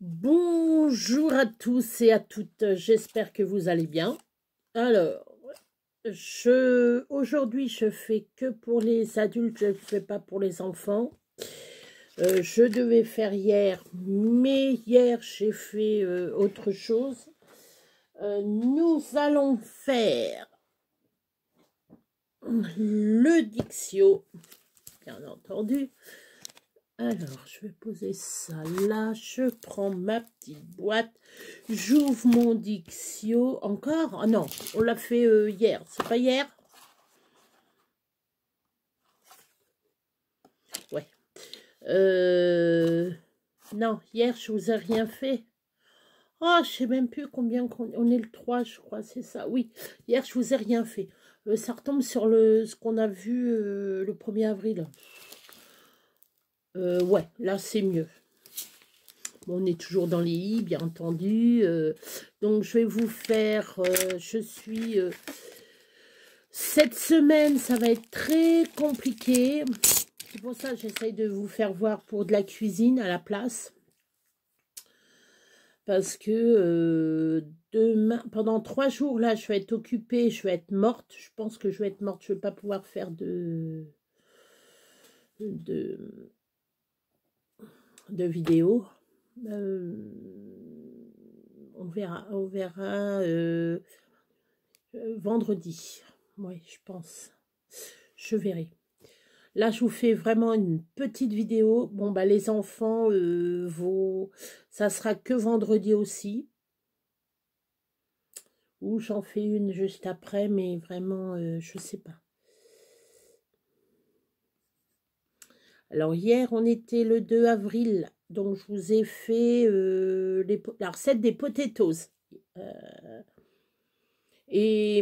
Bonjour à tous et à toutes, j'espère que vous allez bien. Alors, aujourd'hui je fais que pour les adultes, je ne fais pas pour les enfants. Je devais faire hier, mais hier j'ai fait autre chose. Nous allons faire le Dixio, bien entendu. Alors, je vais poser ça là, je prends ma petite boîte, j'ouvre mon Dixio, encore? Oh non, on l'a fait hier, c'est pas hier? Ouais. Non, hier, je vous ai rien fait. Oh, je sais même plus combien, on est le 3, je crois, c'est ça. Oui, hier, je vous ai rien fait. Ça retombe sur ce qu'on a vu le 1er avril. Ouais, là, c'est mieux. On est toujours dans les i, bien entendu. Donc, je vais vous faire... cette semaine, ça va être très compliqué. C'est pour ça que j'essaye de vous faire voir pour de la cuisine à la place. Parce que demain, pendant 3 jours, là, je vais être occupée, je vais être morte. Je pense que je vais être morte. Je ne vais pas pouvoir faire de vidéos. On verra vendredi. Oui, je pense. Je verrai. Là, je vous fais vraiment une petite vidéo. Bon, bah, les enfants, ça sera que vendredi aussi. Ou j'en fais une juste après, mais vraiment, je sais pas. Alors, hier, on était le 2 avril. Donc, je vous ai fait la recette des potatoes. Et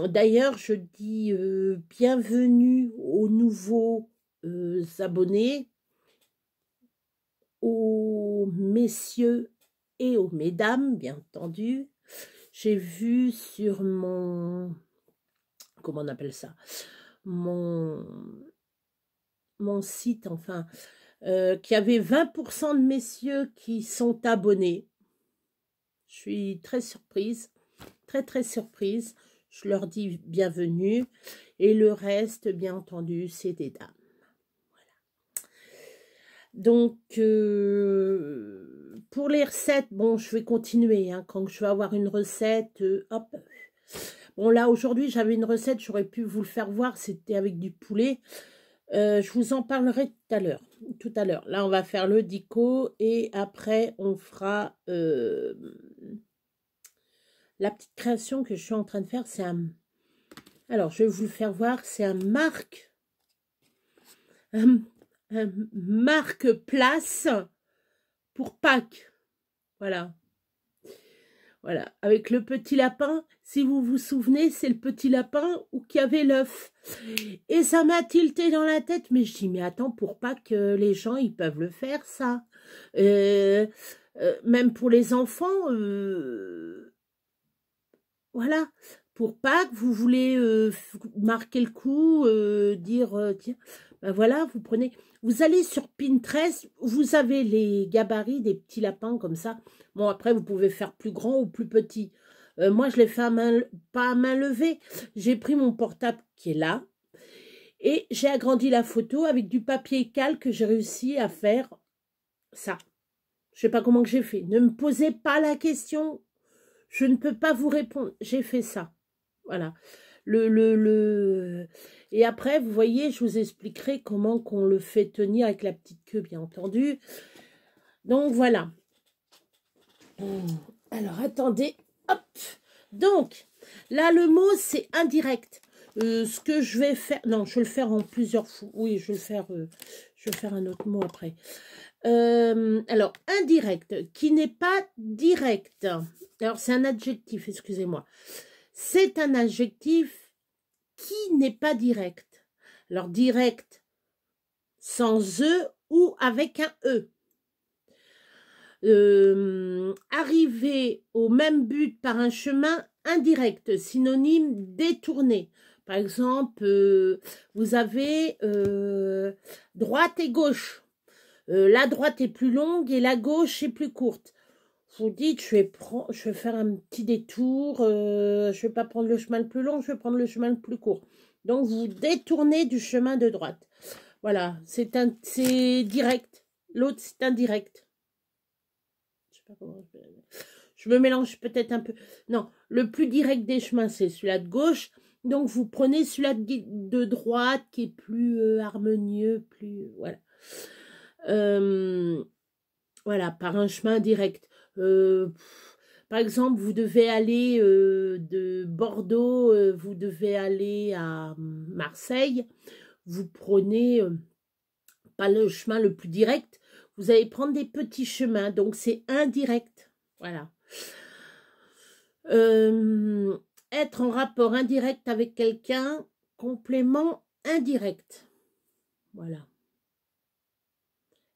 d'ailleurs, je dis bienvenue aux nouveaux abonnés, aux messieurs et aux mesdames, bien entendu. J'ai vu sur mon... Comment on appelle ça? Mon site, enfin, qu'il y avait 20% de messieurs qui sont abonnés. Je suis très surprise. Très surprise, je leur dis bienvenue, et le reste, bien entendu, c'est des dames. Voilà. Donc, pour les recettes, bon, je vais continuer, hein, quand je vais avoir une recette, hop. Bon, là, aujourd'hui, j'avais une recette, j'aurais pu vous le faire voir, c'était avec du poulet. Je vous en parlerai tout à l'heure. Là, on va faire le dico, et après, on fera... la petite création que je suis en train de faire, c'est un... Alors, je vais vous le faire voir. C'est un marque-place pour Pâques. Voilà. Voilà. Avec le petit lapin. Si vous vous souvenez, c'est le petit lapin où qu'il y avait l'œuf. Et ça m'a tilté dans la tête. Mais je dis, mais attends, pour Pâques, les gens, ils peuvent le faire, ça. Même pour les enfants... Voilà, pour Pâques, vous voulez marquer le coup, dire, tiens, ben voilà, vous allez sur Pinterest, vous avez les gabarits des petits lapins comme ça. Bon, après, vous pouvez faire plus grand ou plus petit. Moi, je l'ai fait pas à main levée. J'ai pris mon portable qui est là et j'ai agrandi la photo avec du papier calque. J'ai réussi à faire ça. Je sais pas comment que j'ai fait. Ne me posez pas la question. Je ne peux pas vous répondre. J'ai fait ça. Voilà. Et après, vous voyez, je vous expliquerai comment qu'on le fait tenir avec la petite queue, bien entendu. Donc, voilà. Alors, attendez. Hop. Donc, là, le mot, c'est indirect. Ce que je vais faire... Non, je vais le faire en plusieurs fois. Oui, je vais faire un autre mot après. Alors, indirect, qui n'est pas direct. Alors, c'est un adjectif, excusez-moi. C'est un adjectif qui n'est pas direct. Alors, direct sans E ou avec un E. Arriver au même but par un chemin indirect, synonyme détourné. Par exemple, vous avez droite et gauche. La droite est plus longue et la gauche est plus courte. Vous dites, je vais faire un petit détour, je vais pas prendre le chemin le plus long, je vais prendre le chemin le plus court. Donc, vous détournez du chemin de droite. Voilà, c'est direct. L'autre, c'est indirect. Je sais pas comment je me mélange peut-être un peu. Non, le plus direct des chemins, c'est celui-là de gauche. Donc, vous prenez celui-là de droite qui est plus harmonieux, plus... Voilà. Voilà, par un chemin direct. Par exemple, vous devez aller de Bordeaux, vous devez aller à Marseille. Vous prenez pas le chemin le plus direct, vous allez prendre des petits chemins, donc c'est indirect. Voilà. Être en rapport indirect avec quelqu'un, complément indirect. Voilà.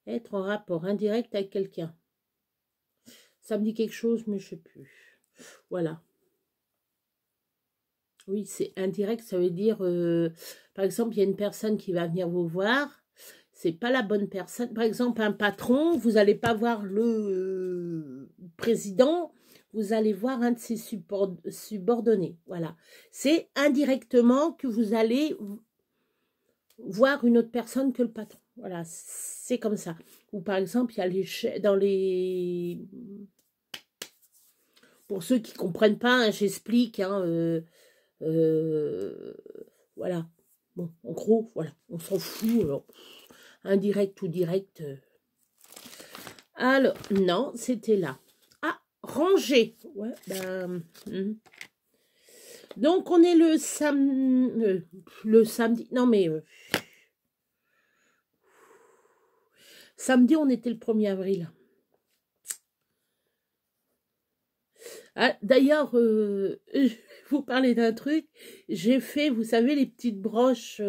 Être en rapport indirect avec quelqu'un. Ça me dit quelque chose, mais je ne sais plus. Voilà. Oui, c'est indirect, ça veut dire, par exemple, il y a une personne qui va venir vous voir, c'est pas la bonne personne. Par exemple, un patron, vous n'allez pas voir le président, vous allez voir un de ses subordonnés. Voilà. C'est indirectement que vous allez voir une autre personne que le patron. Voilà, c'est comme ça. Ou par exemple, il y a dans les... Pour ceux qui ne comprennent pas, hein, j'explique. Hein, voilà. Bon, en gros, voilà, on s'en fout. Alors, indirect ou direct. Alors, non, c'était là. Ah, ranger. Ouais, ben... Donc, on est le samedi. Non, mais... samedi, on était le 1er avril. Ah, d'ailleurs, je vais vous parler d'un truc. J'ai fait, vous savez, les petites broches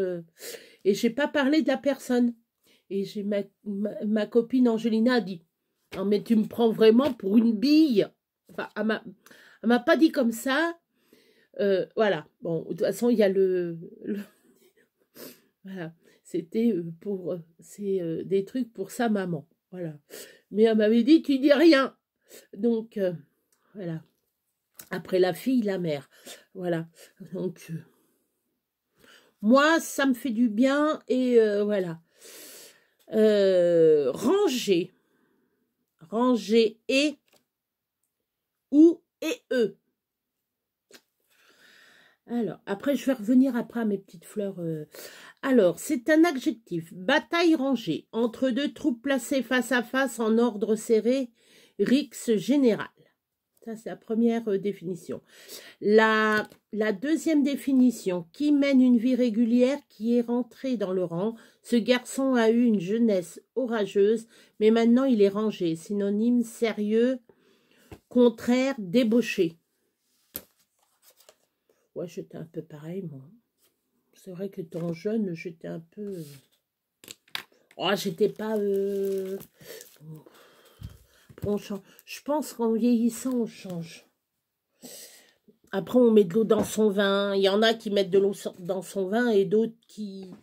et j'ai pas parlé de la personne. Et j'ai ma copine Angelina a dit, non mais tu me prends vraiment pour une bille. Enfin, elle m'a pas dit comme ça. Voilà. Bon, de toute façon, il y a voilà. C'était pour... c'est des trucs pour sa maman. Voilà. Mais elle m'avait dit, tu dis rien. Donc, voilà. Après la fille, la mère. Voilà. Donc, moi, ça me fait du bien. Et voilà. Ranger. Ranger et ou et eux. Alors, après, je vais revenir après à mes petites fleurs. Alors, c'est un adjectif. Bataille rangée. Entre deux troupes placées face à face en ordre serré. Rixe général. Ça, c'est la première définition. La deuxième définition, qui mène une vie régulière, qui est rentré dans le rang. Ce garçon a eu une jeunesse orageuse, mais maintenant il est rangé. Synonyme sérieux, contraire, débauché. Ouais, j'étais un peu pareil, moi. C'est vrai que étant jeune, j'étais un peu... Oh, j'étais pas... On change. Je pense qu'en vieillissant, on change. Après, on met de l'eau dans son vin. Il y en a qui mettent de l'eau dans son vin et d'autres qui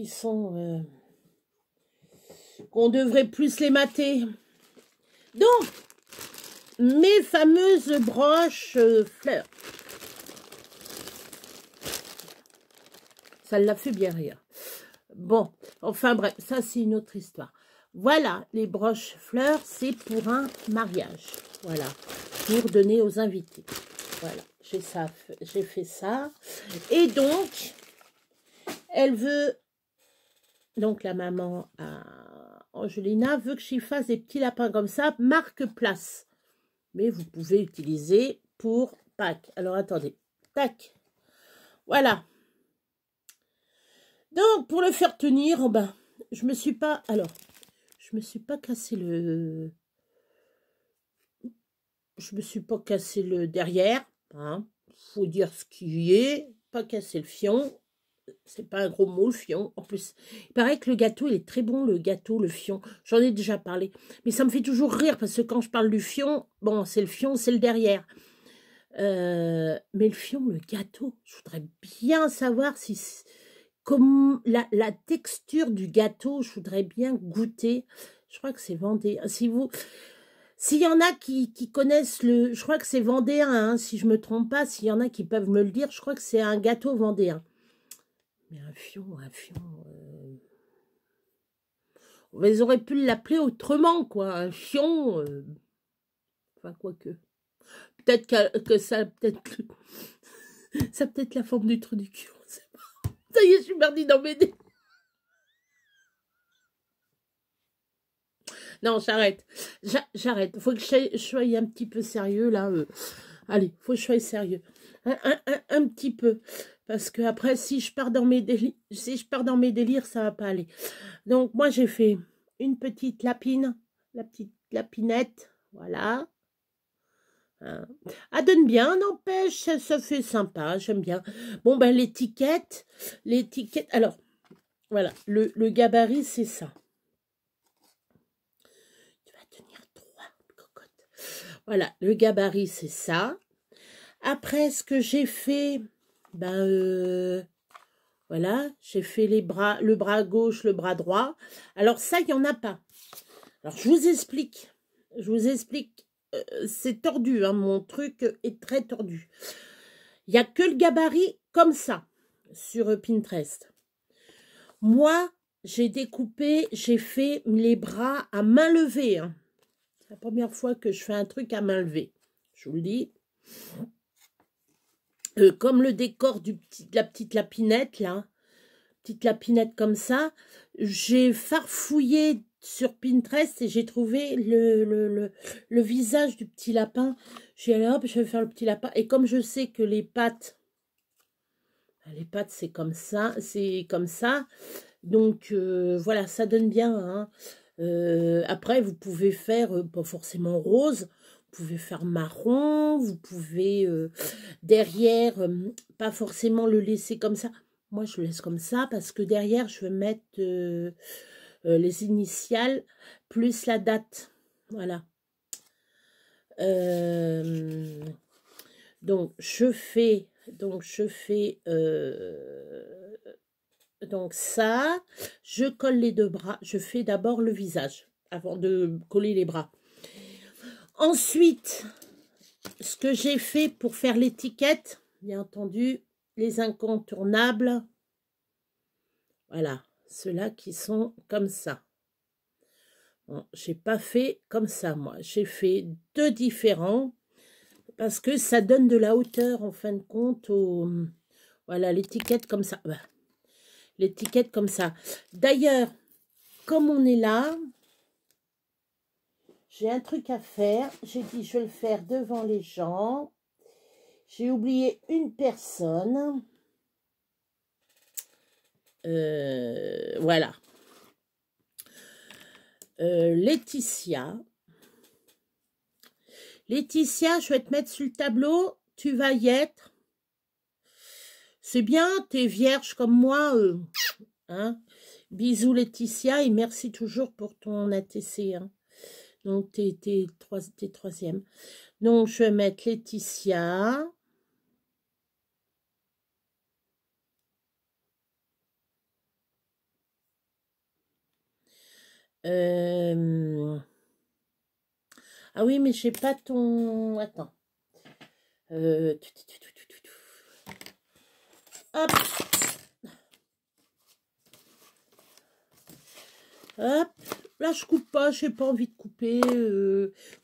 sont... qu'on devrait plus les mater. Donc, mes fameuses broches fleurs. Ça l'a fait bien rire. Bon, enfin bref, ça c'est une autre histoire. Voilà, les broches fleurs, c'est pour un mariage. Voilà, pour donner aux invités. Voilà, j'ai fait ça. Et donc, elle veut, donc la maman Angelina veut que j'y fasse des petits lapins comme ça, marque place. Mais vous pouvez utiliser pour Pâques. Alors attendez, tac, voilà. Donc, pour le faire tenir, oh ben, je me suis pas cassé le... Je me suis pas cassé le derrière. Hein. Faut dire ce qui est. Pas casser le fion. C'est pas un gros mot, le fion. En plus, il paraît que le gâteau, il est très bon, le gâteau, le fion. J'en ai déjà parlé. Mais ça me fait toujours rire, parce que quand je parle du fion, bon, c'est le fion, c'est le derrière. Mais le fion, le gâteau, je voudrais bien savoir si comme la texture du gâteau, je voudrais bien goûter. Je crois que c'est vendéen. S'il y en a qui connaissent je crois que c'est vendéen, hein, si je me trompe pas, s'il y en a qui peuvent me le dire, je crois que c'est un gâteau vendéen. Mais un fion. Ils auraient pu l'appeler autrement, quoi. Un fion. Enfin, quoique. Peut-être que ça a peut-être ça a peut-être la forme du trou du cul. On sait pas. Ça y est, je suis perdue dans mes dés. Non, j'arrête. J'arrête. Faut que je sois un petit peu sérieux, là. Allez, faut que je sois sérieux. Un petit peu. Parce que après, si je pars dans mes délires, ça va pas aller. Donc, moi, j'ai fait une petite lapine. La petite lapinette. Voilà. Hein. Ah, donne bien, n'empêche, ça fait sympa, j'aime bien. Bon, ben, l'étiquette. Alors, voilà, le gabarit, c'est ça. Tu vas tenir droit, cocotte. Voilà, le gabarit, c'est ça. Après, ce que j'ai fait, ben, voilà, j'ai fait le bras gauche, le bras droit. Alors ça, il n'y en a pas. Alors, je vous explique. C'est tordu, hein, mon truc est très tordu. Il n'y a que le gabarit comme ça, sur Pinterest. Moi, j'ai découpé, j'ai fait les bras à main levée. Hein. C'est la première fois que je fais un truc à main levée. Je vous le dis. Comme le décor de la petite lapinette, là. Petite lapinette comme ça. J'ai farfouillé sur Pinterest et j'ai trouvé le visage du petit lapin. J'ai dit, allez hop, je vais faire le petit lapin. Et comme je sais que les pattes, c'est comme ça. Donc, voilà, ça donne bien. Hein. Après, vous pouvez faire, pas forcément rose, vous pouvez faire marron, vous pouvez, derrière, pas forcément le laisser comme ça. Moi, je le laisse comme ça parce que derrière, je vais mettre les initiales plus la date. Voilà. Donc, je fais donc ça, je colle les deux bras. Je fais d'abord le visage avant de coller les bras. Ensuite, ce que j'ai fait pour faire l'étiquette, bien entendu, les incontournables. Voilà, ceux-là qui sont comme ça. Bon, j'ai pas fait comme ça, moi. J'ai fait deux différents parce que ça donne de la hauteur, en fin de compte, voilà, l'étiquette comme ça. L'étiquette comme ça. D'ailleurs, comme on est là, j'ai un truc à faire. J'ai dit, je vais le faire devant les gens. J'ai oublié une personne. Voilà. Laetitia. Laetitia, je vais te mettre sur le tableau. Tu vas y être. C'est bien, t'es vierge comme moi. Hein. Bisous Laetitia et merci toujours pour ton ATC. Hein. Donc, t'es troisième. Donc, je vais mettre Laetitia. Ah oui, mais j'ai pas ton... Attends. Hop. Hop. Là, je coupe pas. J'ai pas envie de couper.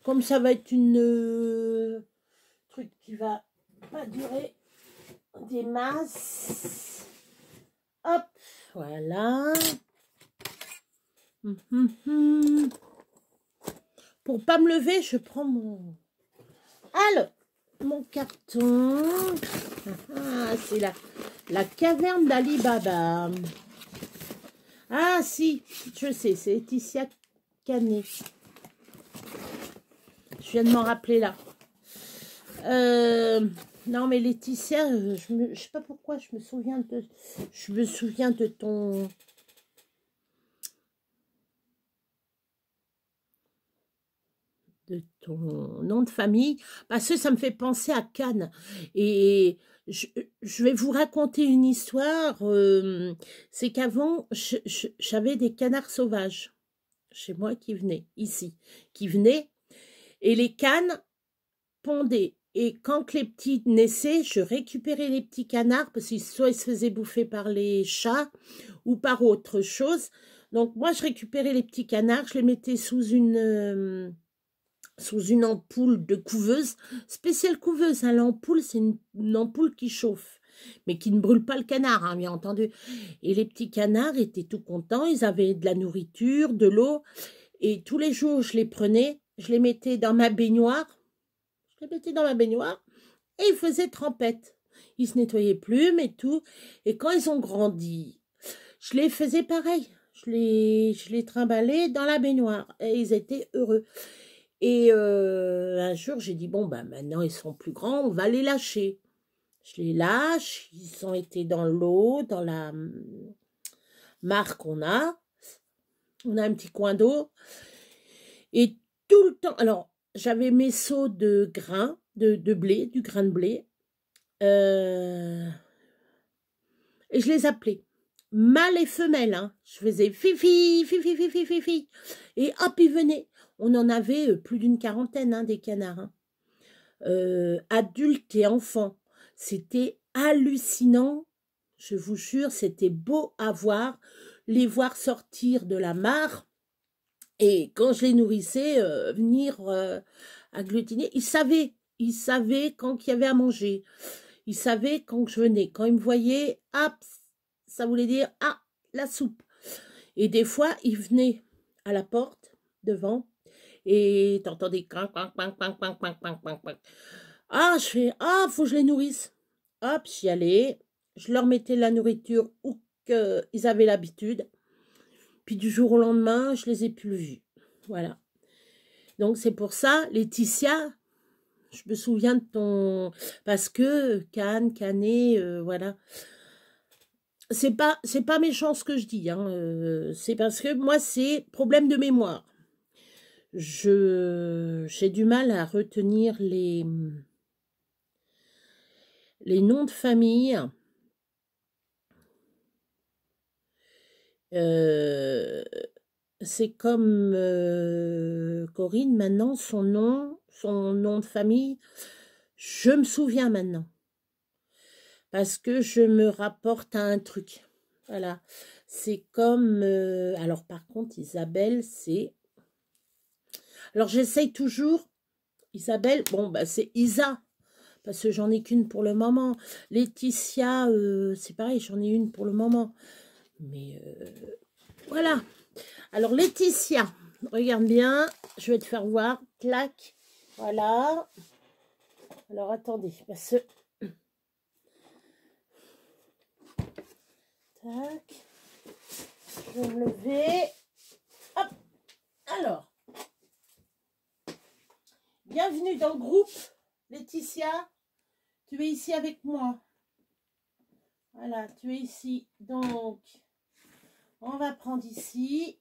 Comme ça va être une... truc qui va pas durer des masses. Hop. Voilà. Pour pas me lever, je prends mon... Alors, mon carton. Ah, c'est la caverne d'Ali Baba. Ah, si, je sais, c'est Laetitia Canet. Je viens de m'en rappeler là. Non, mais Laetitia, je sais pas pourquoi, je me souviens de ton... de ton nom de famille, parce que ça me fait penser à Cannes. Et je vais vous raconter une histoire. C'est qu'avant, j'avais des canards sauvages chez moi qui venaient, ici, qui venaient, et les cannes pondaient. Et quand les petits naissaient, je récupérais les petits canards, parce qu'ils soit ils se faisaient bouffer par les chats, ou par autre chose. Donc moi, je récupérais les petits canards, je les mettais sous une ampoule de couveuse, spéciale couveuse. Hein, l'ampoule, c'est une ampoule qui chauffe, mais qui ne brûle pas le canard, hein, bien entendu. Et les petits canards étaient tout contents, ils avaient de la nourriture, de l'eau, et tous les jours, je les prenais, je les mettais dans ma baignoire, et ils faisaient trempette. Ils se nettoyaient plumes et tout, et quand ils ont grandi, je les faisais pareil. Je les trimballais dans la baignoire, et ils étaient heureux. Et un jour, j'ai dit, bon, bah, maintenant, ils sont plus grands, on va les lâcher. Je les lâche, ils ont été dans l'eau, dans la mare qu'on a. On a un petit coin d'eau. Et tout le temps, alors, j'avais mes seaux de grains, de blé, du grain de blé. Et je les appelais. Mâle et femelle, hein. Je faisais fifi, fifi, fifi, fifi. Et hop, ils venaient. On en avait plus d'une quarantaine, hein, des canards. Hein. Adultes et enfants. C'était hallucinant. Je vous jure, c'était beau à voir. Les voir sortir de la mare. Et quand je les nourrissais, venir agglutiner. Ils savaient quand il y avait à manger. Ils savaient quand je venais. Quand ils me voyaient, hop, ça voulait dire, ah, la soupe. Et des fois, ils venaient à la porte, devant, et t'entendais crank, crank, crank, crank, crank, crank, crank, crank, crank. Ah, je fais, ah, faut que je les nourrisse. Hop, j'y allais, je leur mettais la nourriture où qu'ils avaient l'habitude. Puis du jour au lendemain, je les ai plus vus. Voilà. Donc c'est pour ça, Laetitia, je me souviens de ton... Parce que Cannes, Canet, voilà. C'est pas méchant ce que je dis, hein. C'est parce que moi, c'est problème de mémoire. J'ai du mal à retenir les noms de famille. C'est comme Corinne, maintenant, son nom de famille, je me souviens maintenant. Parce que je me rapporte à un truc. Voilà. C'est comme... alors, par contre, Isabelle, c'est... Alors, j'essaye toujours... Isabelle, bon, bah, c'est Isa. Parce que j'en ai qu'une pour le moment. Laetitia, c'est pareil, j'en ai une pour le moment. Mais voilà. Alors, Laetitia, regarde bien. Je vais te faire voir. Clac. Voilà. Alors, attendez. Parce que... Tac. Je vais me lever. Hop. Alors. Bienvenue dans le groupe. Laetitia, tu es ici avec moi. Voilà, tu es ici. Donc, on va prendre ici.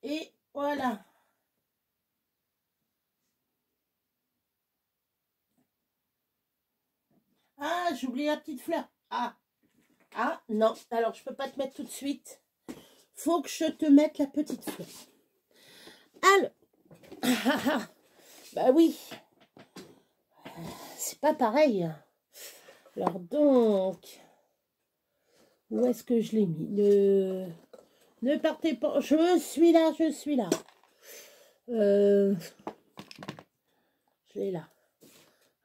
Et voilà. Ah, j'ai oublié la petite fleur. Ah, non. Alors, je peux pas te mettre tout de suite. Faut que je te mette la petite fleur. Alors, bah oui. C'est pas pareil. Alors donc, où est-ce que je l'ai mis? Ne partez pas. Je suis là. Je l'ai là.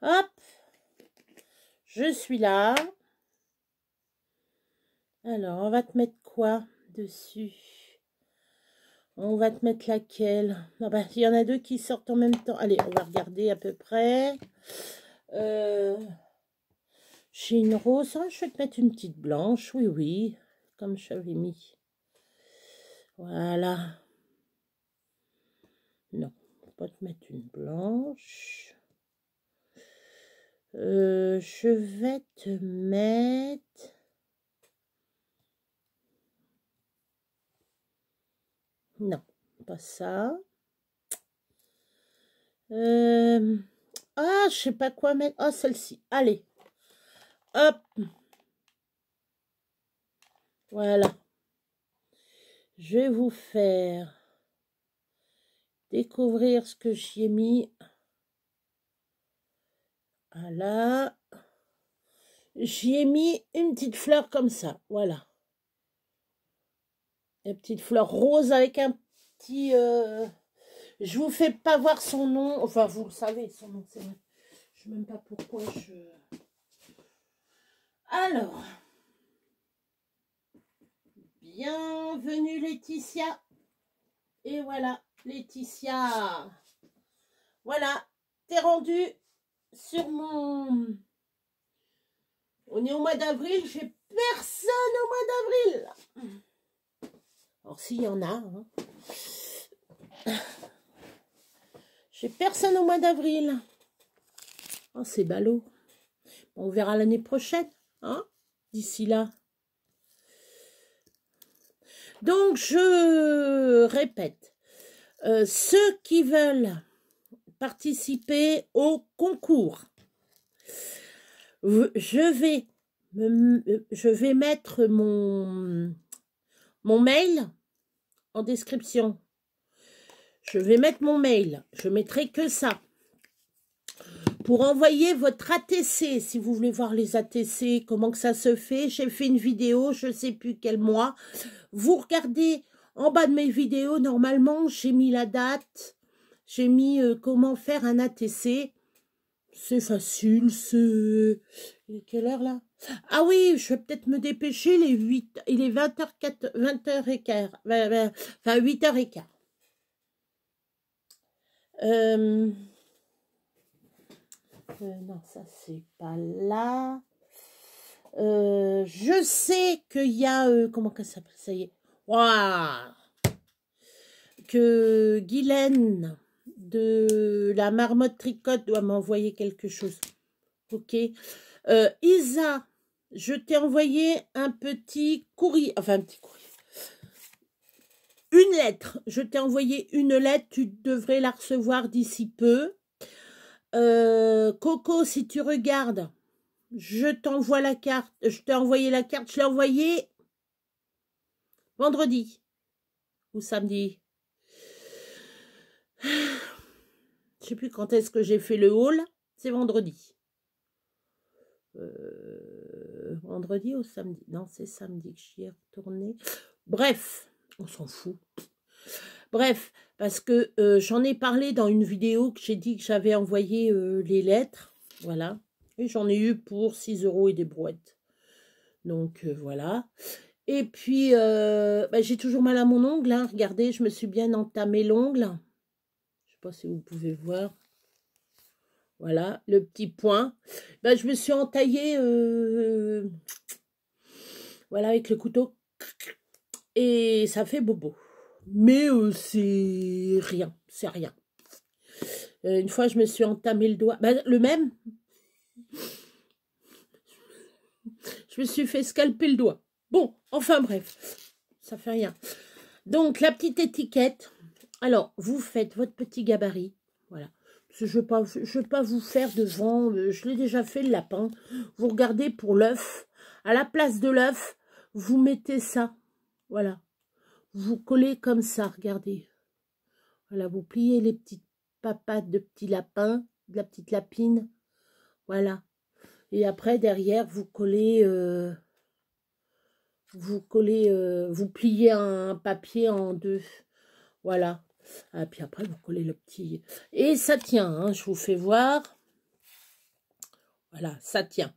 Hop. Je suis là. Alors, on va te mettre quoi dessus? On va te mettre laquelle? Ah bah, il y en a deux qui sortent en même temps. Allez, on va regarder à peu près. J'ai une rose. Oh, je vais te mettre une petite blanche. Oui. Comme je l'avais mis. Voilà. Non, on va pas te mettre une blanche. Je vais te mettre... Non, pas ça. Ah, je sais pas quoi mettre. Ah, celle-ci. Allez. Hop. Voilà. Je vais vous faire découvrir ce que j'y ai mis. Voilà. J'y ai mis une petite fleur comme ça. Voilà. Une petite fleur rose avec un petit... Je vous fais pas voir son nom. Enfin, vous le savez, son nom, c'est vrai. Je sais même pas pourquoi je... Alors. Bienvenue Laetitia. Et voilà, Laetitia. Voilà, t'es rendue sur mon... On est au mois d'avril, j'ai personne au mois d'avril. Alors s'il y en a, hein. J'ai personne au mois d'avril. Oh, c'est ballot. On verra l'année prochaine, hein, d'ici là. Donc, je répète, ceux qui veulent participer au concours, je vais mettre mon mail en description. Je vais mettre mon mail. Je mettrai que ça. Pour envoyer votre ATC, si vous voulez voir les ATC, comment que ça se fait. J'ai fait une vidéo, je ne sais plus quel mois. Vous regardez en bas de mes vidéos, normalement, j'ai mis la date. J'ai mis comment faire un ATC. C'est facile, c'est... Quelle heure là? Ah oui, je vais peut-être me dépêcher, il est 20h15. Enfin, 8h15. Non, ça c'est pas là. Je sais qu'il y a... comment ça s'appelle? Ça y est. Waouh! Que Guylaine de la Marmotte Tricotte doit m'envoyer quelque chose. Ok. Isa, je t'ai envoyé un petit courrier. Enfin, un petit courrier. Une lettre. Je t'ai envoyé une lettre. Tu devrais la recevoir d'ici peu. Coco, si tu regardes, je t'envoie la carte. Je t'ai envoyé la carte. Je l'ai envoyée vendredi ou samedi. Je sais plus quand est-ce que j'ai fait le haul. C'est vendredi. Vendredi ou samedi? Non, c'est samedi que j'y ai retourné. Bref, on s'en fout. Bref, parce que j'en ai parlé dans une vidéo que j'ai dit que j'avais envoyé les lettres. Voilà. Et j'en ai eu pour 6 € et des brouettes. Donc, voilà. Et puis, bah, j'ai toujours mal à mon ongle. Hein. Regardez, je me suis bien entamé l'ongle. Je ne sais pas si vous pouvez voir. Voilà, le petit point. Ben, je me suis entaillée voilà, avec le couteau. Et ça fait bobo. Mais c'est rien. C'est rien. Une fois, je me suis entamé le doigt. Ben, le même. Je me suis fait scalper le doigt. Bon, enfin bref. Ça fait rien. Donc, la petite étiquette. Alors, vous faites votre petit gabarit. Voilà. Je ne veux pas vous faire devant, je l'ai déjà fait le lapin. Vous regardez pour l'œuf. À la place de l'œuf, vous mettez ça. Voilà. Vous collez comme ça, regardez. Voilà, vous pliez les petites papates de petits lapins, de la petite lapine. Voilà. Et après, derrière, vous collez... vous pliez un papier en deux. Voilà. Et puis après, vous collez le petit... Et ça tient, hein, je vous fais voir. Voilà, ça tient.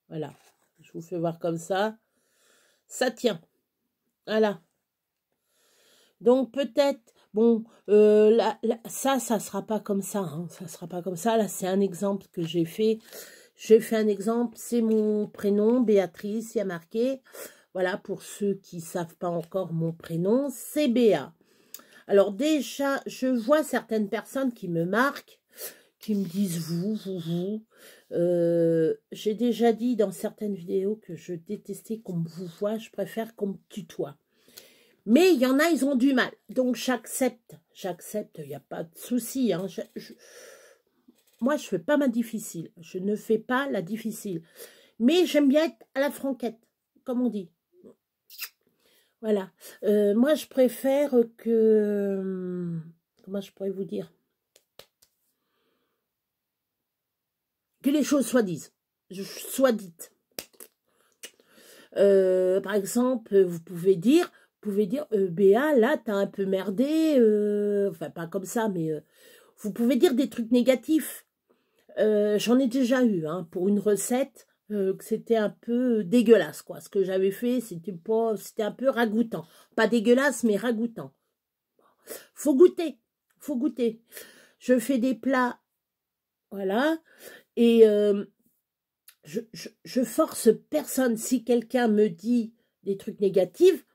Voilà, je vous fais voir comme ça. Ça tient. Voilà. Donc peut-être, bon, ça sera pas comme ça. Hein, ça sera pas comme ça. Là, c'est un exemple que j'ai fait. J'ai fait un exemple. C'est mon prénom, Béatrice, il y a marqué. Voilà, pour ceux qui ne savent pas encore mon prénom, c'est Béa. Alors déjà, je vois certaines personnes qui me marquent, qui me disent vous. J'ai déjà dit dans certaines vidéos que je détestais qu'on me vous voit, je préfère qu'on me tutoie. Mais il y en a, ils ont du mal. Donc, j'accepte, il n'y a pas de souci. Hein. Moi, je ne fais pas ma difficile. Je ne fais pas la difficile. Mais j'aime bien être à la franquette, comme on dit. Voilà. Moi, je préfère que... Comment je pourrais vous dire? Que les choses soient dites. Par exemple, vous pouvez dire, Béa, là, t'as un peu merdé. Enfin, pas comme ça, mais vous pouvez dire des trucs négatifs. J'en ai déjà eu, hein, pour une recette, que c'était un peu dégueulasse, quoi. Ce que j'avais fait, c'était un peu ragoûtant. Pas dégueulasse, mais ragoûtant. Faut goûter, faut goûter. Je fais des plats, voilà, et je force personne. Si quelqu'un me dit des trucs négatifs,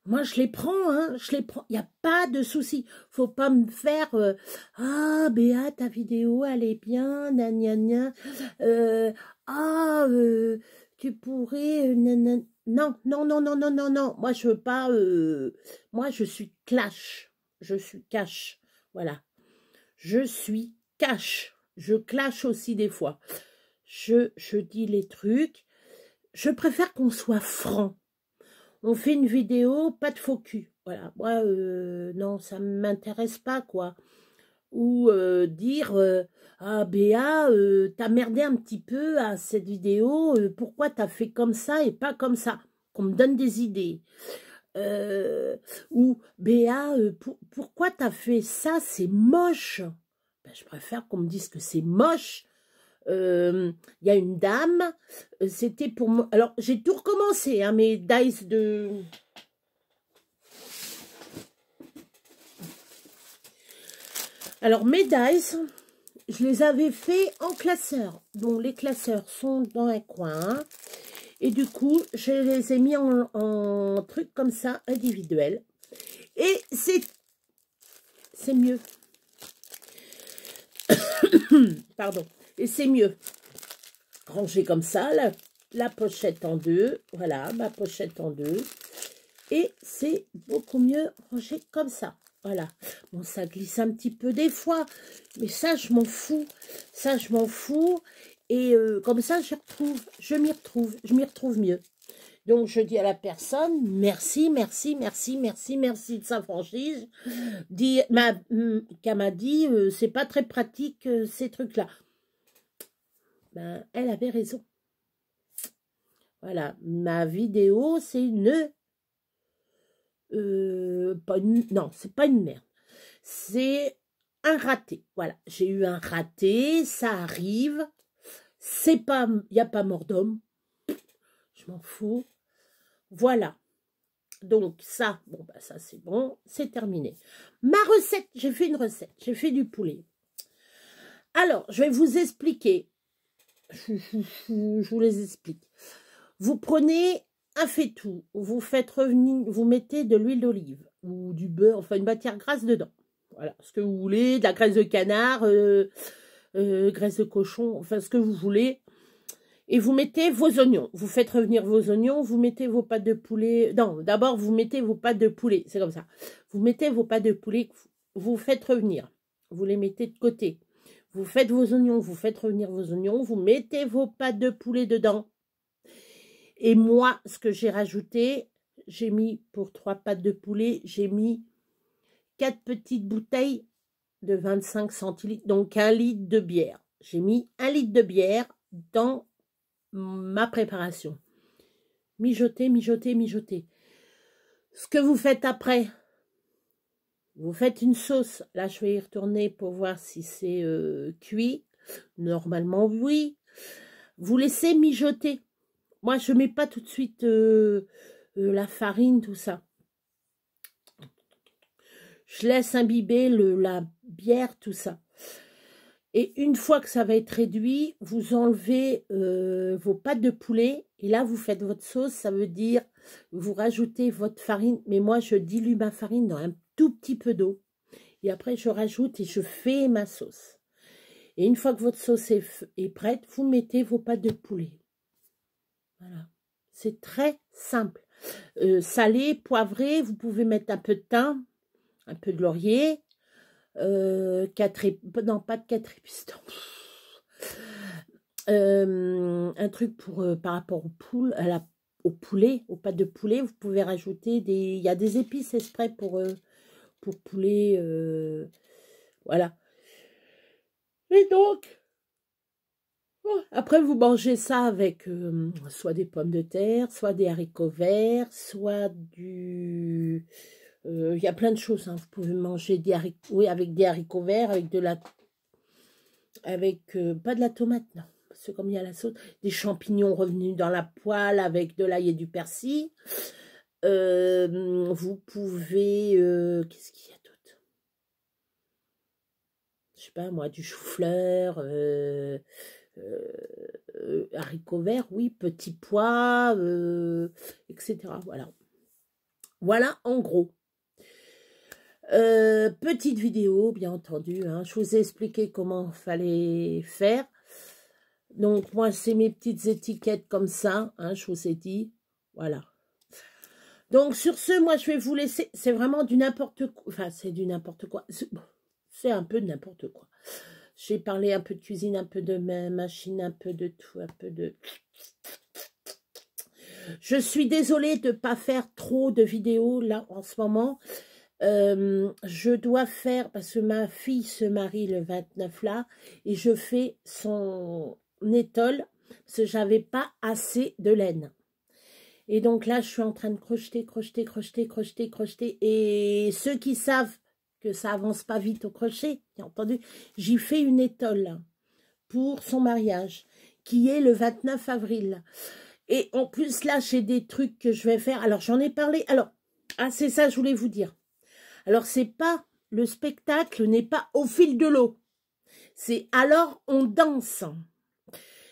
moi je les prends, hein, je les prends. Il n'y a pas de souci. Faut pas me faire ah Béa, ta vidéo elle est bien, gna gna gna. Tu pourrais non non non non non non non. Moi je veux pas. Moi je suis clash. Je suis cash. Voilà. Je suis cash. Je clash aussi des fois. Je dis les trucs. Je préfère qu'on soit franc. On fait une vidéo, pas de faux cul. Voilà. Moi, non, ça ne m'intéresse pas, quoi. Ou dire, ah Béa, t'as merdé un petit peu à cette vidéo. Pourquoi t'as fait comme ça et pas comme ça? Qu'on me donne des idées. Ou Béa, pourquoi t'as fait ça? C'est moche. Ben, je préfère qu'on me dise que c'est moche. Il y a une dame, c'était pour moi. Alors, j'ai tout recommencé, hein, mes dice de... Alors, mes dice, je les avais fait en classeur. Donc, les classeurs sont dans un coin. Et du coup, je les ai mis en truc comme ça, individuel. Et c'est mieux. Pardon. Et c'est mieux. Rangé comme ça, la pochette en deux. Voilà, ma pochette en deux. Et c'est beaucoup mieux rangé comme ça. Voilà. Bon, ça glisse un petit peu des fois. Mais ça, je m'en fous. Ça, je m'en fous. Et comme ça, je m'y retrouve mieux. Donc, je dis à la personne, merci, merci, merci, merci, merci de sa franchise. Qu'elle m'a dit, c'est pas très pratique, ces trucs-là. Ben, elle avait raison. Voilà, ma vidéo, c'est une... non, c'est pas une merde. C'est un raté. Voilà, j'ai eu un raté, ça arrive. C'est pas... Il n'y a pas mort d'homme. Je m'en fous. Voilà. Donc ça, bon, bah ça c'est bon, c'est terminé. Ma recette, j'ai fait une recette. J'ai fait du poulet. Alors, je vais vous expliquer. Je vous les explique. Vous prenez un faitout, vous faites revenir, vous mettez de l'huile d'olive ou du beurre, enfin une matière grasse dedans. Voilà, ce que vous voulez, de la graisse de canard, graisse de cochon, enfin ce que vous voulez. Et vous mettez vos oignons. Vous faites revenir vos oignons, vous mettez vos pâtes de poulet. Non, d'abord vous mettez vos pâtes de poulet, c'est comme ça. Vous mettez vos pâtes de poulet, vous faites revenir. Vous les mettez de côté. Vous faites vos oignons, vous faites revenir vos oignons, vous mettez vos pâtes de poulet dedans. Et moi, ce que j'ai rajouté, j'ai mis pour 3 pâtes de poulet, j'ai mis 4 petites bouteilles de 25 centilitres, donc 1 litre de bière. J'ai mis 1 litre de bière dans ma préparation. Mijoter, mijoter, mijoter. Ce que vous faites après, vous faites une sauce. Là, je vais y retourner pour voir si c'est cuit. Normalement, oui. Vous laissez mijoter. Moi, je ne mets pas tout de suite la farine, tout ça. Je laisse imbiber la bière, tout ça. Et une fois que ça va être réduit, vous enlevez vos pâtes de poulet. Et là, vous faites votre sauce. Ça veut dire, vous rajoutez votre farine. Mais moi, je dilue ma farine dans un tout petit peu d'eau. Et après, je rajoute et je fais ma sauce. Et une fois que votre sauce est prête, vous mettez vos pâtes de poulet. Voilà. C'est très simple. salé, poivré. Vous pouvez mettre un peu de thym, un peu de laurier, non, pas de 4 épices. Un truc pour par rapport aux poules, au poulet, aux pâtes de poulet. Vous pouvez rajouter il y a des épices exprès pour poulet, voilà. Et donc, après vous mangez ça avec soit des pommes de terre, soit des haricots verts, soit du... Il y a plein de choses, hein. Vous pouvez manger des haricots, oui, avec des haricots verts, avec de la... pas de la tomate, non. Parce que comme il y a la sauce, des champignons revenus dans la poêle avec de l'ail et du persil. Vous pouvez... qu'est-ce qu'il y a d'autre? Je sais pas moi, du chou-fleur, haricots verts, oui, petits pois, etc. Voilà. Voilà en gros. Petite vidéo, bien entendu, hein. Je vous ai expliqué comment il fallait faire. Donc, moi, c'est mes petites étiquettes comme ça, hein, je vous ai dit. Voilà. Donc, sur ce, moi, je vais vous laisser. C'est vraiment du n'importe quoi. Enfin, c'est du n'importe quoi. C'est un peu de n'importe quoi. J'ai parlé un peu de cuisine, un peu de machine, un peu de tout, un peu de... Je suis désolée de ne pas faire trop de vidéos, là, en ce moment. Je dois faire, parce que ma fille se marie le 29 là, et je fais son étole, parce que j'avais pas assez de laine. Et donc là, je suis en train de crocheter, crocheter, crocheter, crocheter, crocheter. Et ceux qui savent que ça avance pas vite au crochet, bien entendu, j'y fais une étole pour son mariage, qui est le 29 avril. Et en plus, là, j'ai des trucs que je vais faire. Alors, j'en ai parlé. Alors, ah, c'est ça, je voulais vous dire. Alors, c'est pas, le spectacle n'est pas au fil de l'eau. C'est alors on danse.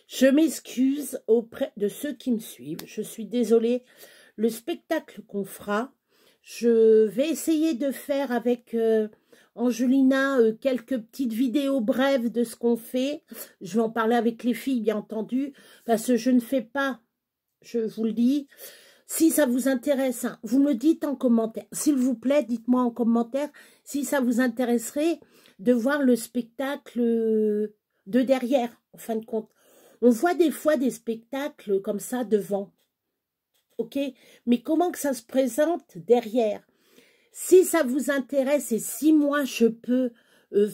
Je m'excuse auprès de ceux qui me suivent. Je suis désolée. Le spectacle qu'on fera, je vais essayer de faire avec Angelina quelques petites vidéos brèves de ce qu'on fait. Je vais en parler avec les filles, bien entendu, parce que je ne fais pas, je vous le dis. Si ça vous intéresse, hein, vous me dites en commentaire. S'il vous plaît, dites-moi en commentaire si ça vous intéresserait de voir le spectacle de derrière, en fin de compte. On voit des fois des spectacles comme ça devant. Ok? Mais comment que ça se présente derrière? Si ça vous intéresse et si moi je peux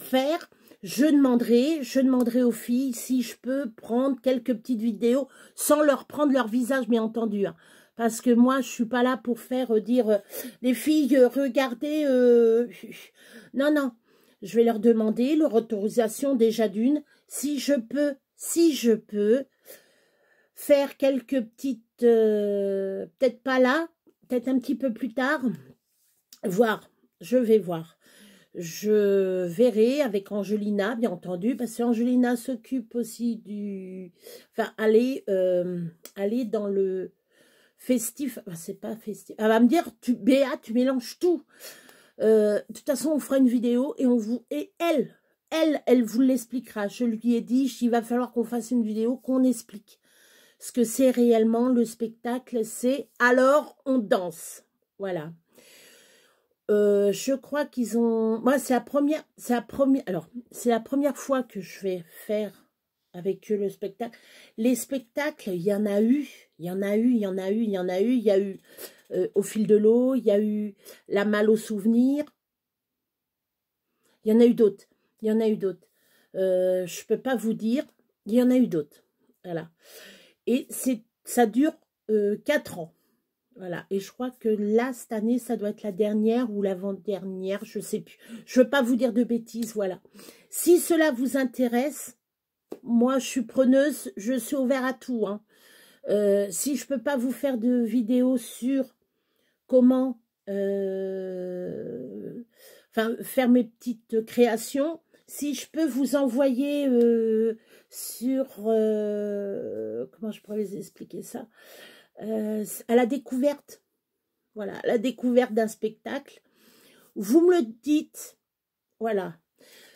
faire, je demanderai aux filles si je peux prendre quelques petites vidéos sans leur prendre leur visage, bien entendu. Hein. Parce que moi, je suis pas là pour faire dire les filles, regardez. Non, non. Je vais leur demander leur autorisation déjà d'une. Si je peux faire quelques petites, peut-être pas là, peut-être un petit peu plus tard, voir. Je vais voir. Je verrai avec Angelina, bien entendu, parce qu'Angelina s'occupe aussi du... Enfin, aller dans le festif... Enfin, c'est pas festif. Elle va me dire, Béa, tu mélanges tout. De toute façon, on fera une vidéo et on vous... Et elle vous l'expliquera. Je lui ai dit, il va falloir qu'on fasse une vidéo, qu'on explique ce que c'est réellement le spectacle. C'est alors on danse. Voilà. Je crois qu'ils ont... Moi, c'est la première... Alors, c'est la première fois que je vais faire avec eux le spectacle. Les spectacles, il y en a eu. Il y en a eu. Il y a eu Au fil de l'eau. Il y a eu La Malle aux souvenirs. Il y en a eu d'autres. Je ne peux pas vous dire. Il y en a eu d'autres. Voilà. Et ça dure 4 ans. Voilà, et je crois que là, cette année, ça doit être la dernière ou l'avant-dernière, je ne sais plus. Je ne veux pas vous dire de bêtises, voilà. Si cela vous intéresse, moi, je suis preneuse, je suis ouverte à tout. Hein. Si je ne peux pas vous faire de vidéo sur comment faire mes petites créations, si je peux vous envoyer sur... comment je pourrais vous expliquer ça ? À la découverte, voilà, la découverte d'un spectacle. Vous me le dites, voilà.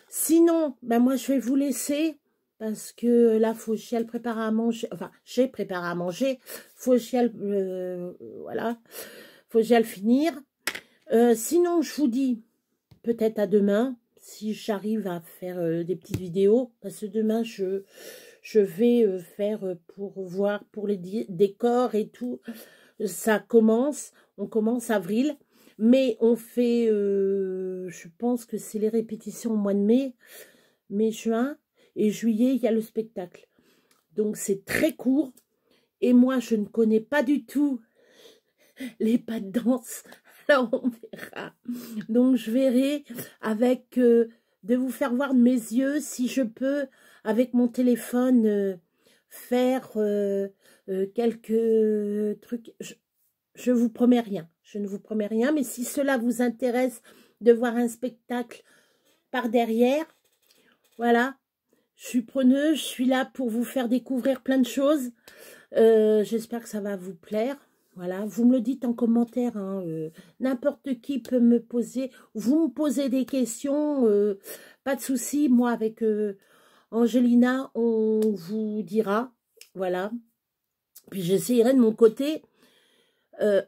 Sinon, ben moi je vais vous laisser parce que là, Fauchiel prépare à manger, enfin, j'ai préparé à manger, Fauchiel, voilà, Fauchiel finir. Sinon, je vous dis, peut-être à demain, si j'arrive à faire des petites vidéos, parce que demain, je vais faire pour voir, pour les décors et tout, ça commence, on commence avril, mais on fait, je pense que c'est les répétitions au mois de mai, juin, et juillet, il y a le spectacle. Donc, c'est très court. Et moi, je ne connais pas du tout les pas de danse. Alors, on verra. Donc, je verrai avec de vous faire voir de mes yeux si je peux, avec mon téléphone, faire quelques trucs. Je vous promets rien. Je ne vous promets rien. Mais si cela vous intéresse de voir un spectacle par derrière, voilà. Je suis preneuse, je suis là pour vous faire découvrir plein de choses. J'espère que ça va vous plaire. Voilà, vous me le dites en commentaire. Hein, n'importe qui peut me poser. Vous me posez des questions. Pas de souci. Moi, avec Angelina, on vous dira. Voilà. Puis j'essayerai de mon côté.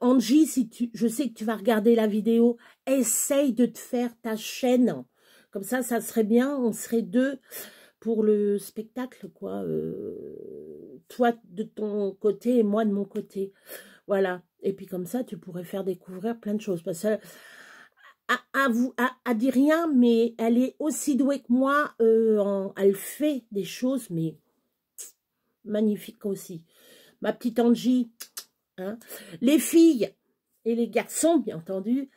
Angie, si je sais que tu vas regarder la vidéo, essaye de te faire ta chaîne. Comme ça serait bien. On serait deux pour le spectacle, quoi. Toi de ton côté et moi de mon côté. Voilà. Et puis comme ça, tu pourrais faire découvrir plein de choses. Parce que à dit rien, mais elle est aussi douée que moi. Elle fait des choses, mais magnifiques aussi. Ma petite Angie. Hein. Les filles et les garçons, bien entendu.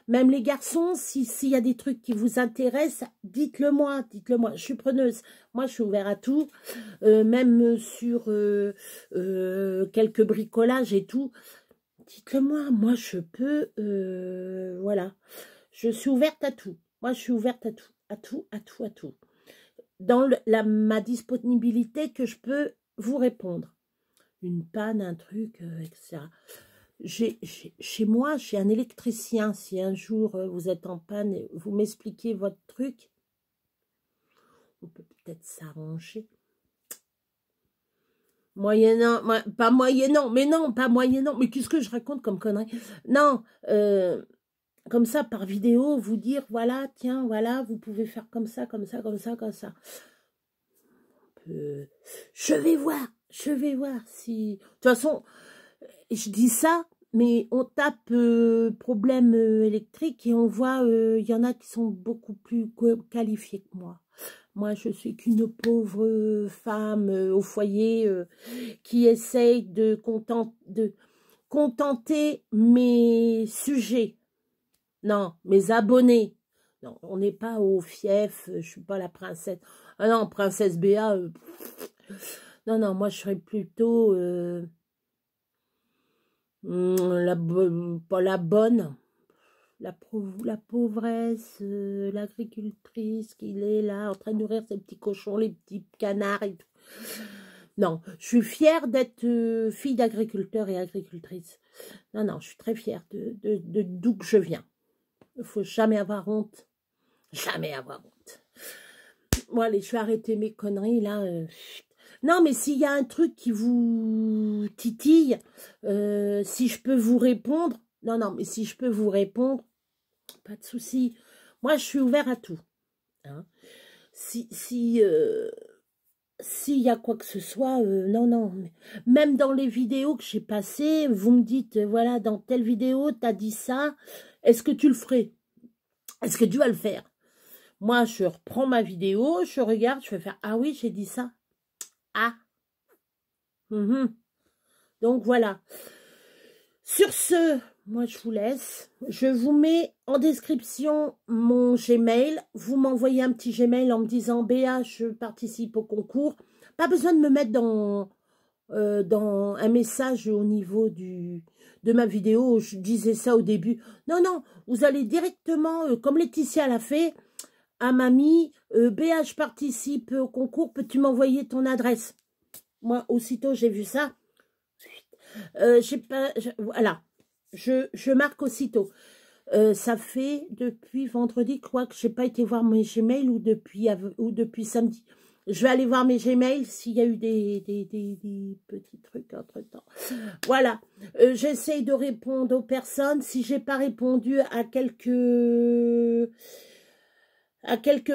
Même les garçons, s'il y a des trucs qui vous intéressent, dites-le moi, dites-le moi. Je suis preneuse. Moi, je suis ouverte à tout. Même sur quelques bricolages et tout. Dites-le moi. Moi, je peux... voilà. Je suis ouverte à tout. Moi, je suis ouverte à tout. À tout, à tout, à tout. Dans ma disponibilité que je peux vous répondre. Une panne, un truc, etc. Chez moi, j'ai un électricien. Si un jour vous êtes en panne et vous m'expliquez votre truc, on peut peut-être s'arranger. Moyennant, pas moyennant, mais non, pas moyennant. Mais qu'est-ce que je raconte comme connerie? Non, comme ça, par vidéo, vous dire, voilà, tiens, voilà, vous pouvez faire comme ça, comme ça, comme ça, comme ça. Je vais voir si... De toute façon, je dis ça, mais on tape problème électrique et on voit, il y en a qui sont beaucoup plus qualifiés que moi. Moi, je suis qu'une pauvre femme au foyer qui essaye de contenter mes sujets. Non, mes abonnés. Non, on n'est pas au fief, je suis pas la princesse. Ah non, princesse Béa. Non, non, moi, je serais plutôt... pas la bonne, la pauvresse, l'agricultrice qui est là en train de nourrir ses petits cochons, les petits canards et tout. Non, je suis fière d'être fille d'agriculteur et agricultrice. Non, non, je suis très fière de d'où que je viens. Il ne faut jamais avoir honte. Jamais avoir honte. Bon, allez, je vais arrêter mes conneries, là. Non, mais s'il y a un truc qui vous titille, si je peux vous répondre, non, non, mais si je peux vous répondre, pas de souci. Moi, je suis ouvert à tout. Hein. S'il y a quoi que ce soit, non, non. Même dans les vidéos que j'ai passées, vous me dites, voilà, dans telle vidéo, tu as dit ça, est-ce que tu le ferais? Est-ce que tu vas le faire? Moi, je reprends ma vidéo, je regarde, je vais faire, ah oui, j'ai dit ça. Ah. Donc, voilà. Sur ce, moi, je vous laisse. Je vous mets en description mon Gmail. Vous m'envoyez un petit Gmail en me disant, Béa, je participe au concours. Pas besoin de me mettre dans un message au niveau de ma vidéo. Je disais ça au début. Non, non, vous allez directement, comme Laetitia l'a fait, à mamie, Béa, je participe au concours, peux-tu m'envoyer ton adresse? Moi, aussitôt, j'ai vu ça. Voilà, je marque aussitôt. Ça fait depuis vendredi, je crois que je n'ai pas été voir mes Gmail ou depuis samedi. Je vais aller voir mes Gmails s'il y a eu des petits trucs entre-temps. Voilà. J'essaye de répondre aux personnes. Si j'ai pas répondu à quelques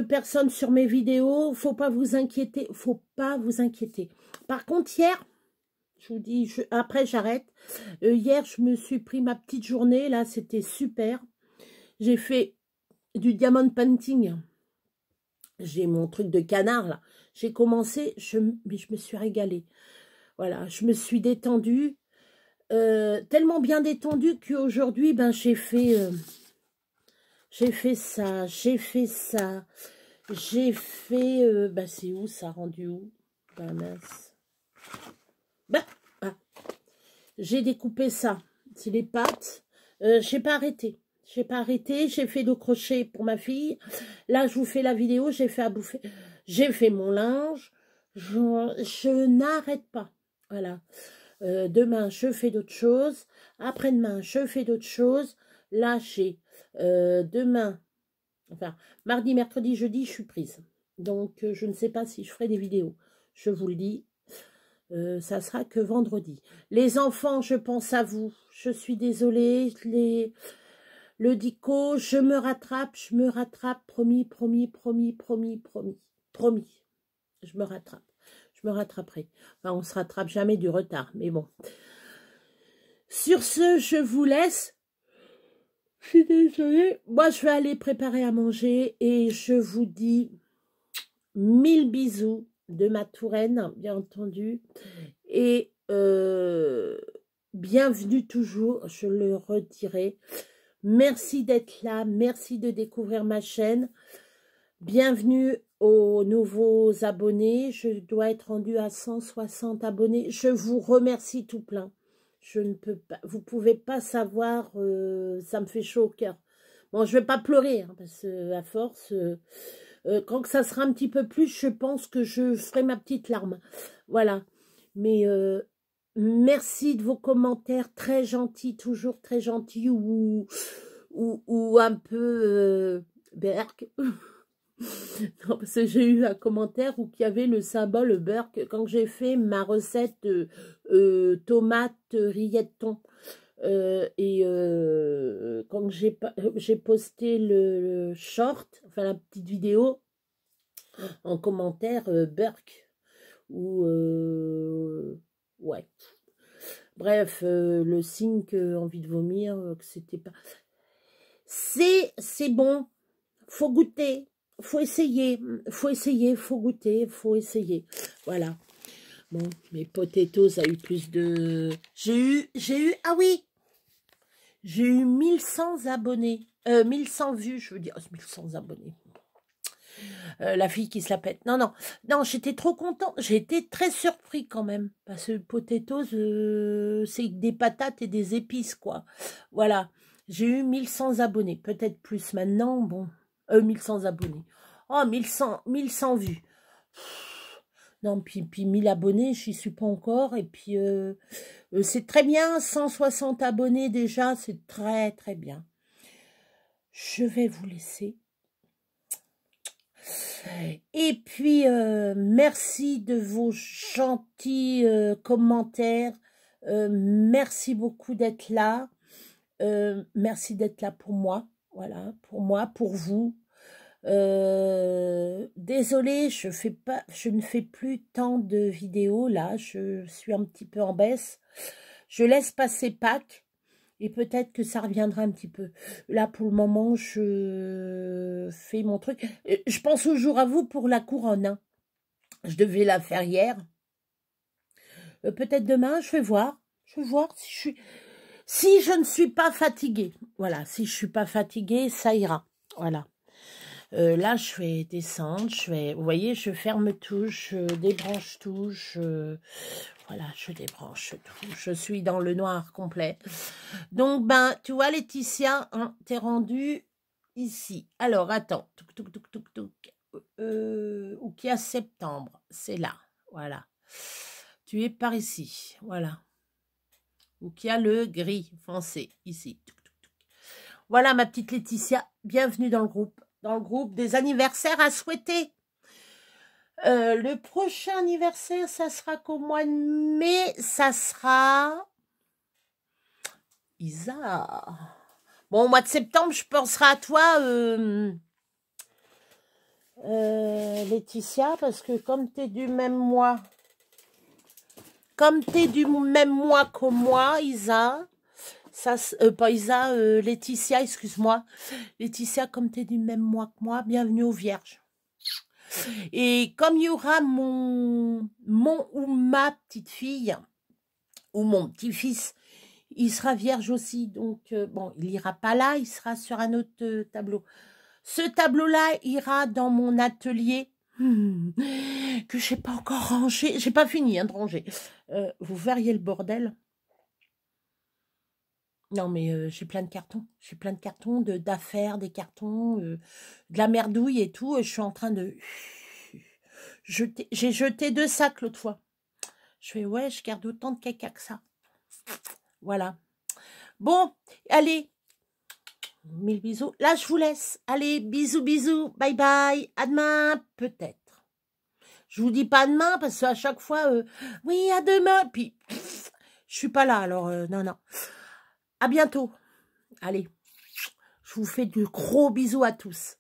personnes sur mes vidéos, faut pas vous inquiéter. Faut pas vous inquiéter. Par contre, hier, je vous dis, après j'arrête. Hier, je me suis pris ma petite journée. Là, c'était super. J'ai fait du diamond painting. J'ai mon truc de canard, là. J'ai commencé, mais je me suis régalée. Voilà, je me suis détendue. Tellement bien détendue qu'aujourd'hui, ben, j'ai fait ça, j'ai fait ça. J'ai fait... ben, c'est où, ça, rendu où? Ben, mince. Ben, ah. J'ai découpé ça. C'est les pâtes. J'ai pas arrêté. J'ai pas arrêté, j'ai fait de crochet pour ma fille. Là, je vous fais la vidéo, j'ai fait à bouffer. J'ai fait mon linge. Je n'arrête pas. Voilà. Demain, je fais d'autres choses. Après-demain, je fais d'autres choses. Là, j'ai demain, enfin, mardi, mercredi, jeudi, je suis prise. Donc, je ne sais pas si je ferai des vidéos. Je vous le dis. Ça sera que vendredi. Les enfants, je pense à vous. Je suis désolée. Le dico, je me rattrape, promis, promis, promis, promis, promis, promis. Je me rattrape, je me rattraperai. Enfin, on se rattrape jamais du retard, mais bon. Sur ce, je vous laisse. Je suis désolée. Moi, je vais aller préparer à manger et je vous dis 1000 bisous de ma Touraine, bien entendu. Et bienvenue toujours, je le redirai. Merci d'être là, merci de découvrir ma chaîne. Bienvenue aux nouveaux abonnés. Je dois être rendue à 160 abonnés. Je vous remercie tout plein. Je ne peux pas, vous pouvez pas savoir, ça me fait chaud au cœur. Bon, je vais pas pleurer, hein, parce que à force, quand ça sera un petit peu plus, je pense que je ferai ma petite larme. Voilà. Mais merci de vos commentaires très gentils, toujours très gentils, ou un peu berk. Non, parce que j'ai eu un commentaire où il y avait le symbole berk quand j'ai fait ma recette tomate rillettes thon. Et quand j'ai posté le short, enfin la petite vidéo, en commentaire berk. Ou ouais. Bref, le signe que envie de vomir, que c'était pas. C'est bon, faut goûter, faut essayer, faut goûter, faut essayer. Voilà. Bon, mes potatoes a eu plus de. J'ai eu, ah oui, j'ai eu 1100 abonnés, 1100 vues, je veux dire, 1100 abonnés. La fille qui se la pète. Non, non, non, j'étais trop contente. J'ai été très surpris quand même. Parce que potatoes, c'est des patates et des épices, quoi. Voilà. J'ai eu 1100 abonnés. Peut-être plus maintenant. Bon, 1100 abonnés. Oh, 1100 vues. Non, puis 1000 abonnés, j'y suis pas encore. Et puis, c'est très bien. 160 abonnés déjà, c'est très, très bien. Je vais vous laisser. Et puis, merci de vos gentils commentaires. Merci beaucoup d'être là. Merci d'être là pour moi. Voilà, pour moi, pour vous. Désolée, je ne fais plus tant de vidéos là. Je suis un petit peu en baisse. Je laisse passer Pâques. Et peut-être que ça reviendra un petit peu. Là, pour le moment, je fais mon truc. Je pense toujours à vous pour la couronne. Hein. Je devais la faire hier. Peut-être demain, je vais voir. Je vais voir si je ne suis pas fatiguée. Voilà, si je ne suis pas fatiguée, ça ira. Voilà. Là, je vais descendre. Vous voyez, je ferme tout, je débranche tout, voilà, je débranche tout. Je suis dans le noir complet. Donc, ben, tu vois, Laetitia, hein, t'es rendue ici. Alors, attends. Où qu'il y a septembre. C'est là. Voilà. Tu es par ici. Voilà. Où qu'il y a le gris foncé. Ici. Voilà, ma petite Laetitia. Bienvenue dans le groupe. Dans le groupe des anniversaires à souhaiter. Le prochain anniversaire, ça sera qu'au mois de mai, ça sera... Isa. Bon, au mois de septembre, je penserai à toi, Laetitia, parce que comme tu es du même mois, que moi, Isa, pas Isa, Laetitia, excuse-moi. Laetitia, comme tu es du même mois que moi, bienvenue aux Vierges. Et comme il y aura mon ou ma petite fille, ou mon petit-fils, il sera vierge aussi. Donc, bon, il ira pas là, il sera sur un autre tableau. Ce tableau-là ira dans mon atelier que j'ai pas encore rangé. J'ai pas fini de ranger. Vous verriez le bordel. Non, mais j'ai plein de cartons. J'ai plein de cartons d'affaires, des cartons, de la merdouille et tout. Je suis en train de jeter. J'ai jeté 2 sacs l'autre fois. Je fais, ouais, je garde autant de caca que ça. Voilà. Bon, allez. 1000 bisous. Là, je vous laisse. Allez, bisous, bisous. Bye, bye. À demain, peut-être. Je vous dis pas demain parce qu'à chaque fois, oui, à demain. Puis, je suis pas là. Alors, non, non. À bientôt. Allez. Je vous fais de gros bisous à tous.